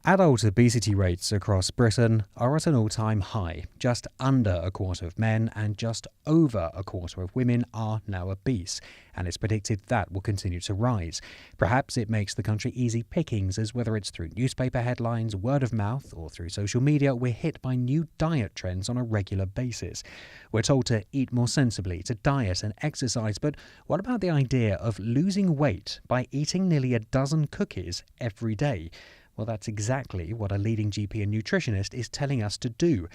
Adult obesity rates across Britain are at an all-time high. Just under a quarter of men and just over a quarter of women are now obese, and it's predicted that will continue to rise. Perhaps it makes the country easy pickings, as whether it's through newspaper headlines, word of mouth, or through social media, we're hit by new diet trends on a regular basis. We're told to eat more sensibly, to diet and exercise, but what about the idea of losing weight by eating nearly a dozen cookies every day? Well, that's exactly what a leading GP and nutritionist is telling us to do.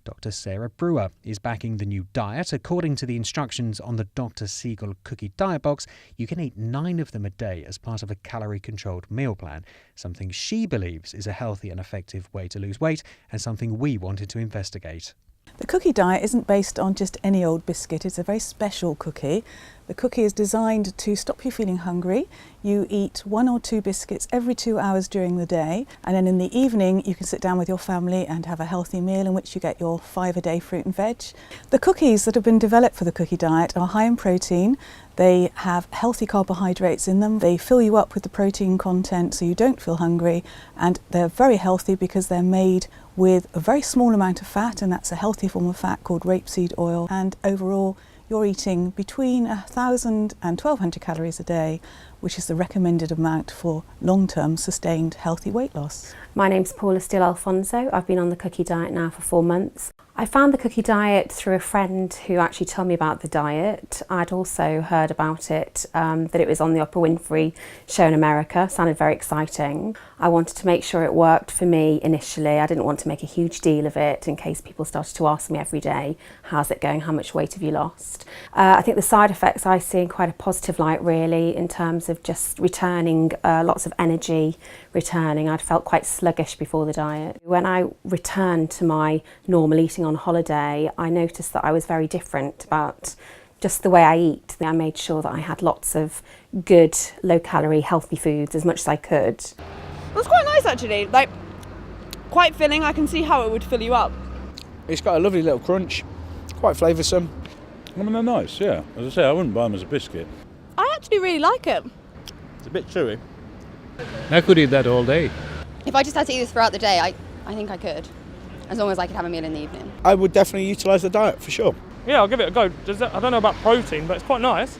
Dr. Sarah Brewer is backing the new diet. According to the instructions on the Dr. Siegel cookie diet box, you can eat 9 of them a day as part of a calorie-controlled meal plan, something she believes is a healthy and effective way to lose weight, and something we wanted to investigate. The cookie diet isn't based on just any old biscuit, it's a very special cookie. The cookie is designed to stop you feeling hungry. You eat 1 or 2 biscuits every 2 hours during the day, and then in the evening you can sit down with your family and have a healthy meal in which you get your 5 a day fruit and veg. The cookies that have been developed for the cookie diet are high in protein. They have healthy carbohydrates in them. They fill you up with the protein content so you don't feel hungry, and they're very healthy because they're made with a very small amount of fat, and that's a healthy form of fat called rapeseed oil. And overall, you're eating between 1,000 and 1,200 calories a day, which is the recommended amount for long-term sustained healthy weight loss. My name's Paula Steele Alfonso. I've been on the cookie diet now for 4 months. I found the cookie diet through a friend who actually told me about the diet. I'd also heard about it, that it was on the Oprah Winfrey show in America. Sounded very exciting. I wanted to make sure it worked for me initially. I didn't want to make a huge deal of it in case people started to ask me every day, how's it going, how much weight have you lost? I think the side effects I see in quite a positive light really, in terms of just returning lots of energy, I'd felt quite sluggish before the diet. When I returned to my normal eating on holiday, I noticed that I was very different about just the way I eat. I made sure that I had lots of good, low-calorie, healthy foods as much as I could. It was quite nice actually, like quite filling. I can see how it would fill you up. It's got a lovely little crunch, quite flavoursome. I mean, they're nice, yeah. As I say, I wouldn't buy them as a biscuit. I actually really like it. It's a bit chewy. I could eat that all day. If I just had to eat this throughout the day, I think I could, as long as I could have a meal in the evening. I would definitely utilise the diet for sure. Yeah, I'll give it a go. I don't know about protein, but it's quite nice.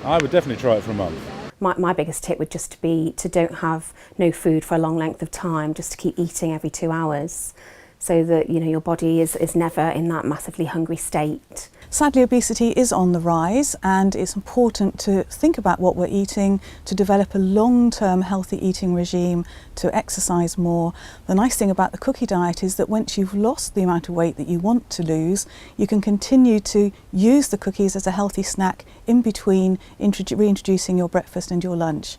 I would definitely try it for a month. My biggest tip would just be to don't have no food for a long length of time, just to keep eating every 2 hours, so that your body is never in that massively hungry state. Sadly, obesity is on the rise, and it's important to think about what we're eating, to develop a long-term healthy eating regime, to exercise more. The nice thing about the cookie diet is that once you've lost the amount of weight that you want to lose, you can continue to use the cookies as a healthy snack in between reintroducing your breakfast and your lunch.